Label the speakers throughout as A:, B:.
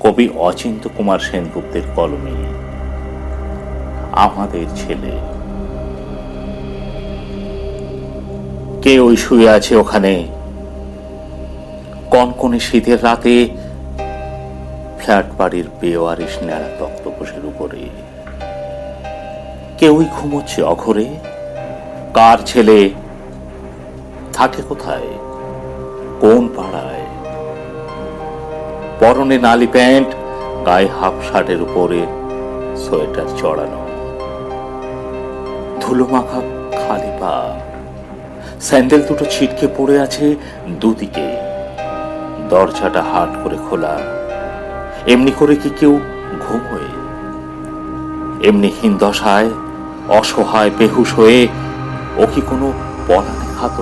A: কবি অচিন্ত্য কুমার সেনগুপ্তের কলমে আমাদের ছেলে। কে ওই শুয়ে আছে ওখানে কনকনে শীতের রাতে ফ্ল্যাট বাড়ির বেওয়ারিশ ন্যাড়া তক্তপোষের উপরে? কেউই ঘুমোচ্ছে অঘরে? কার ছেলে? থাকে কোথায়? কোন পাড়ায়? পরনে নালি প্যান্ট, গায়ে হাফ শার্টের উপরে সোয়েটার চড়ানো, ধুলো মাখা খালি পা, স্যান্ডেল দুটো ছিটকে পড়ে আছে দুদিকে, দরজাটা হাট করে খোলা। এমনি করে কি কেউ ঘুমোয়? এমনি হীন দশায়, অসহায় বেহুশ হয়ে ও কি কোনো পলানে খাত?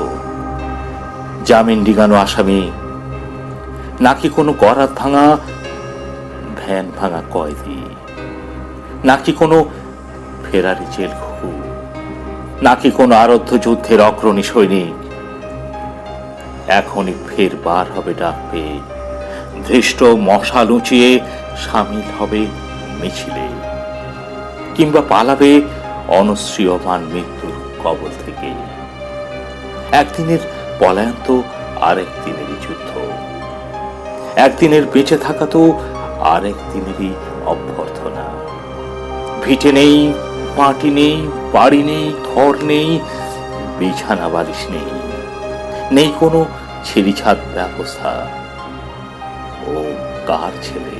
A: জামিন ডিগানো আসামি, নাকি কোনো গরাত ভাঙা ভ্যান ভাঙা কয়েদি, নাকি কোনো ফেরারি জেল ঘুঘু, নাকি কোনো আরধ্য যুদ্ধের অগ্রণী সৈনিক? এখনই ফের বার হবে ডাক পেয়ে, ধৃষ্ট মশাল উঁচিয়ে সামিল হবে মিছিলে, কিংবা পালাবে অনশ্রীয়মান মৃত্যুর কবল থেকে। একদিনের পলায়ন তো আরেক দিনেরই যুদ্ধ, একদিনের বেঁচে থাকা তো আরেক দিনেরই অভ্যর্থনা। ভিটে নেই, মাটি নেই, বাড়ি নেই, ঘর নেই, বিছানা বালিশ নেই, নেই কোনো ছিড়িছাদ ব্যবস্থা। ও কার ছেলে?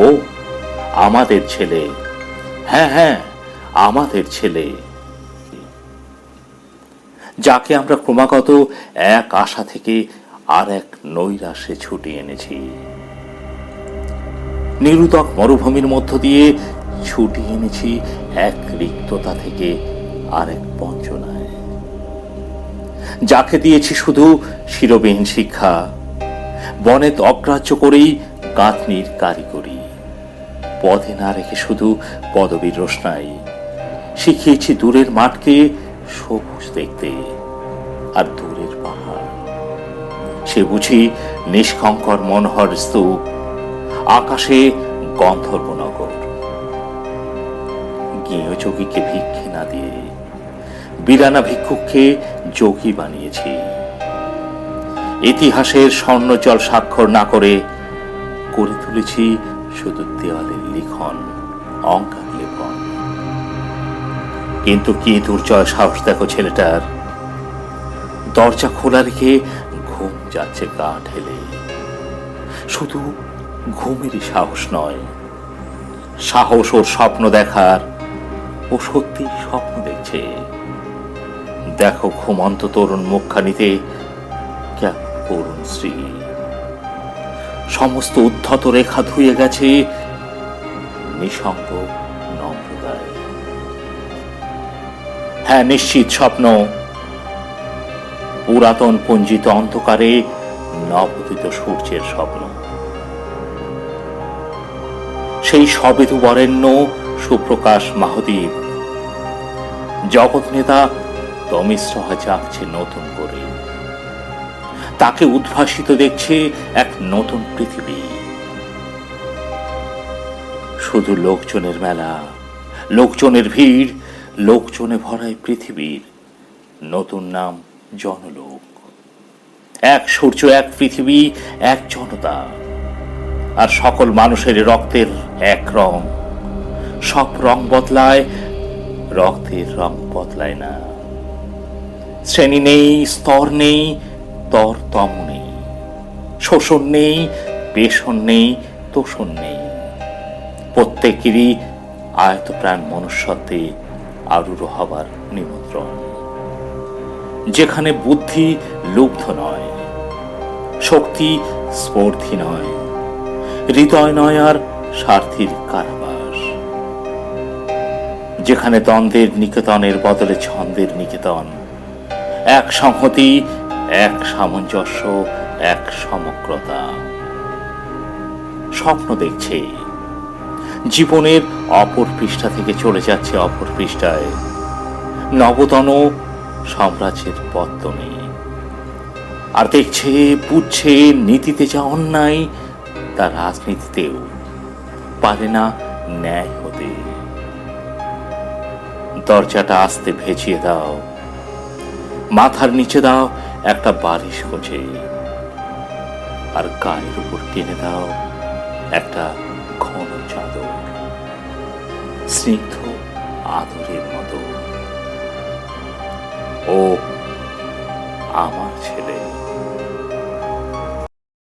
A: ও আমাদের ছেলে। হ্যাঁ হ্যাঁ, আমাদের ছেলে, যাকে আমরা ক্রমাগত এক আশা থেকে আর এক নৈরাশ্যে ছুটিয়ে এনেছি। নিরুতক মরুভূমির মধ্য দিয়ে ছুটিয়ে এনেছি এক রিক্ততা থেকে আরেক বঞ্চনায়। যাকে দিয়েছি শুধু শিরবিহীন শিক্ষা, বনেত অগ্রাহ্য করেই গাঁথনির কারিগরি, পদে না রেখে শুধু পদবীর রোশনাই। শিখিয়েছি দূরের মাঠকে সবুজ দেখতে, আর দূরের পাহাড় সে বুঝি নিষ্কঙ্কর মনোহর স্তূপ, আকাশে গন্ধর্বনগর। গৃহযোগীকে ভিক্ষে না দিয়ে বিরানা ভিক্ষুককে যোগী বানিয়েছি। ইতিহাসের স্বর্ণজল স্বাক্ষর না করে করে তুলেছি শুধু দেওয়ালের লিখন, অঙ্কার লেখন। কিন্তু কি দুর্জয় সাহস দেখো ছেলেটার! দরজা খোলা রেখে ঘুম যাচ্ছে গা ঢেলে। শুধু ঘুমেরই সাহস নয়, সাহস ওর স্বপ্ন দেখার। ও সত্যি স্বপ্ন দেখছে। দেখো ঘুমন্ত তরুণ মুখখানিতে কেমন করুণ শ্রী, সমস্ত উদ্ধত রেখা ধুয়ে গেছে নিঃসঙ্গ নম্রতায়। হ্যাঁ, নিশ্চিত স্বপ্ন, পুরাতন পঞ্জিত অন্ধকারে নবোদিত সূর্যের স্বপ্ন। সেই সবেতু বরেণ্য সুপ্রকাশ মাহদ্বীপ, জগৎ নেতা তমিশ্রহা জাগছে নতুন করে। তাকে উদ্ভাসিত দেখছে এক নতুন পৃথিবী। শুধু লোকজনের মেলা, লোকজনের ভিড়, লোকজনে ভরায় পৃথিবীর নতুন নাম জনলোক। এক সূর্য, এক পৃথিবী, এক জনতা, আর সকল মানুষের রক্তের এক রং। সব রং বদলায়, রক্তের রং বদলায় না। শ্রেণী নেই, স্তর নেই, তরতম নেই, শোষণ নেই, পেষণ নেই, তোষণ নেই। প্রত্যেকেরই আয়তপ্রাণ মনুষ্যত্বে আরূঢ় হবার নিমন্ত্রণ, যেখানে বুদ্ধি লুব্ধ নয়, শক্তি স্পর্ধী নয়, হৃদয় নয় আর স্বার্থীর কারাবাস, যেখানে দ্বন্দ্বের নিকেতনের বদলে ছন্দের নিকেতন, এক সংহতি, এক সামঞ্জস্য, এক সমগ্রতা। স্বপ্ন দেখছে জীবনের অপর পৃষ্ঠা থেকে চলে যাচ্ছে অপর পৃষ্ঠায়, নবতন সাম্রাজ্যের পত্তনে। আর দেখছে, বুঝছে নীতিতে যা অন্যায় তার রাজনীতিতেও পারে না ন্যায় হতে। দরজাটা আস্তে ভেজিয়ে দাও, মাথার নিচে দাও একটা বালিশ গোছে, আর গায়ের উপর টেনে দাও একটা ঘন চাদর, স্নিগ্ধ আদরের মতো। ও আমার ছেলে।